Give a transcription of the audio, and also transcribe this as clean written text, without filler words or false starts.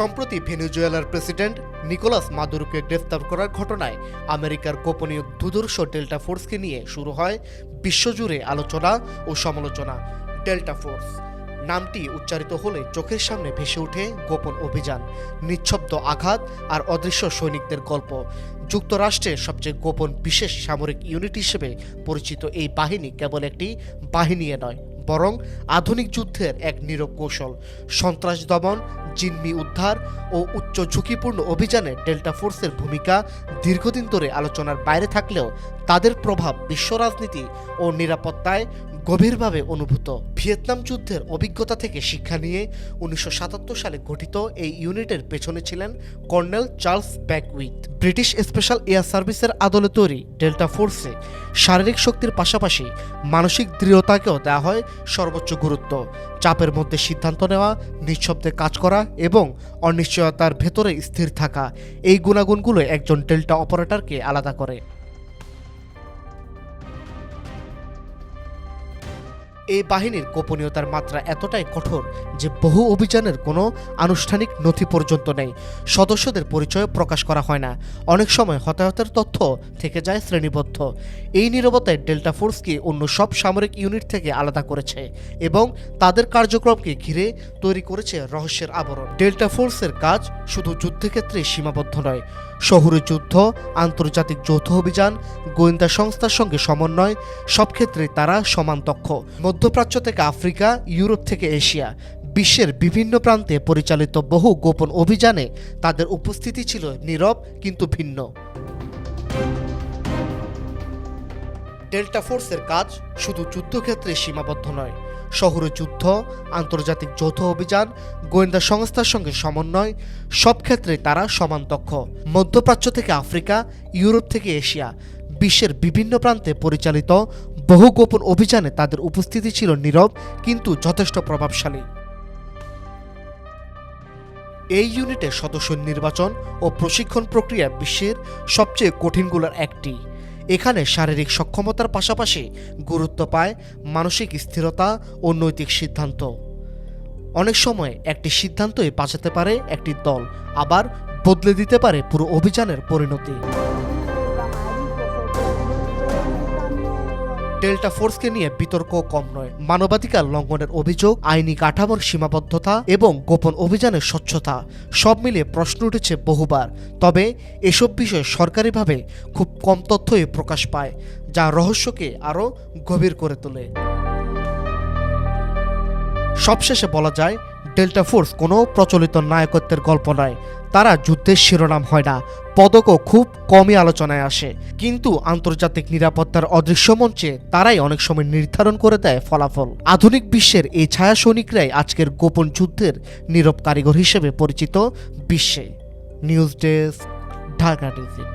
সম্প্রতি ভেনেজুয়েলার president Nicolas মাদুরোকে গ্রেফতার করার ঘটনায় আমেরিকার গোপনীয় দুর্ধর্ষ ডেল্টা ফোর্সকে নিয়ে শুরু হয় বিশ্বজুড়ে আলোচনা ও সমালোচনা। ডেল্টা ফোর্স নামটি উচ্চারিত হলে চোখের সামনে ভেসে ওঠে গোপন অভিযান, নিঃশব্দ আঘাত আর অদৃশ্য সৈনিকদের গল্প। যুক্তরাষ্ট্রের সবচেয়ে গোপন বিশেষ সামরিক ইউনিট হিসেবে পরিচিত এই বাহিনী কেবল একটি বাহিনী নয়, বরং আধুনিক যুদ্ধের এক নীরব কৌশল। সন্ত্রাস দমন, জিম্মি উদ্ধার ও উচ্চ ঝুঁকিপূর্ণ অভিযানে ডেল্টা ফোর্সের ভূমিকা দীর্ঘদিন ধরে আলোচনার বাইরে থাকলেও তাদের প্রভাব বিশ্ব রাজনীতি ও নিরাপত্তায় গভীরভাবে অনুভূত। ভিয়েতনাম যুদ্ধের অভিজ্ঞতা থেকে শিক্ষা নিয়ে 1977 সালে গঠিত এই ইউনিটের পেছনে ছিলেন colonel Charles Beckwith. British special air সার্ভিসের আদলে তৈরি ডেল্টা ফোর্সে শারীরিক শক্তির পাশাপাশি মানসিক দৃঢ়তাকেও দেওয়া হয় সর্বোচ্চ গুরুত্ব। চাপের মধ্যে সিদ্ধান্ত নেওয়া, নিঃশব্দে কাজ করা এবং অনিশ্চয়তার ভেতরে স্থির থাকা, এই গুণাগুণগুলো একজন ডেল্টা অপারেটরকে আলাদা করে। এই বাহিনীর গোপনীয়তার মাত্রা এতটাই কঠোর যে বহু অভিযানের কোনো আনুষ্ঠানিক নথি পর্যন্ত নেই। সদস্যদের পরিচয় প্রকাশ করা হয় না, অনেক সময় হতাহতের তথ্য থেকে যায় শ্রেণীবদ্ধ। এই নীরবতায় ডেল্টা ফোর্সকে অন্য সব সামরিক ইউনিট থেকে আলাদা করেছে এবং তাদের কার্যক্রমকে ঘিরে তৈরি করেছে রহস্যের আবরণ। ডেল্টা ফোর্সের কাজ শুধু যুদ্ধক্ষেত্রে সীমাবদ্ধ নয়। শহুরে যুদ্ধ, আন্তর্জাতিক যৌথ অভিযান, গোয়েন্দা সংস্থার সঙ্গে সমন্বয়, সব ক্ষেত্রে তারা সমান দক্ষ। মধ্যপ্রাচ্য থেকে আফ্রিকা, ইউরোপ থেকে এশিয়া, বিশ্বের বিভিন্ন প্রান্তে পরিচালিত বহু গোপন অভিযানে তাদের উপস্থিতি ছিল নীরব কিন্তু ভিন্ন। ডেল্টা ফোর্সের কাজ শুধু যুদ্ধক্ষেত্রে সীমাবদ্ধ নয়। শহুরে যুদ্ধ, আন্তর্জাতিক যৌথ অভিযান, গোয়েন্দা সংস্থার সঙ্গে সমন্বয়, সব ক্ষেত্রে তারা সমান দক্ষ। মধ্যপ্রাচ্য থেকে আফ্রিকা, ইউরোপ থেকে এশিয়া, বিশ্বের বিভিন্ন প্রান্তে পরিচালিত বহু গোপন অভিযানে তাদের উপস্থিতি ছিল নীরব কিন্তু যথেষ্ট প্রভাবশালী। এই ইউনিটের সদস্য নির্বাচন ও প্রশিক্ষণ প্রক্রিয়া বিশ্বের সবচেয়ে কঠিনগুলোর একটি। এখানে শারীরিক সক্ষমতার পাশাপাশি গুরুত্ব পায় মানসিক স্থিরতা ও নৈতিক সিদ্ধান্ত। অনেক সময় একটি সিদ্ধান্তই বাঁচাতে পারে একটি দল, আবার বদলে দিতে পারে পুরো অভিযানের পরিণতি। ডেল্টা ফোর্সকে নিয়ে বিতর্ক কম নয়। মানবাধিকার লঙ্ঘনের অভিযোগ, আইনি কাঠামোর সীমাবদ্ধতা এবং গোপন অভিযানের স্বচ্ছতা সব মিলিয়ে প্রশ্ন উঠেছে বহুবার। তবে এসব বিষয়ে সরকারিভাবে খুব কম তথ্যই প্রকাশ পায়, যা রহস্যকে আরও গভীর করে তোলে। সবশেষে বলা যায়, ডেল্টা ফোর্স কোনো প্রচলিত নায়কত্বের গল্প নয়। তারা যুদ্ধের শিরোনাম হয় না, পদকও খুব কমই আলোচনায় আসে, কিন্তু আন্তর্জাতিক নিরাপত্তার অদৃশ্য মঞ্চে তারাই অনেক সময় নির্ধারণ করে দেয় ফলাফল। আধুনিক বিশ্বের এই ছায়া সৈনিকরাই আজকের গোপন যুদ্ধের নীরব কারিগর হিসেবে পরিচিত বিশ্বে। News desk, Dhaka digit.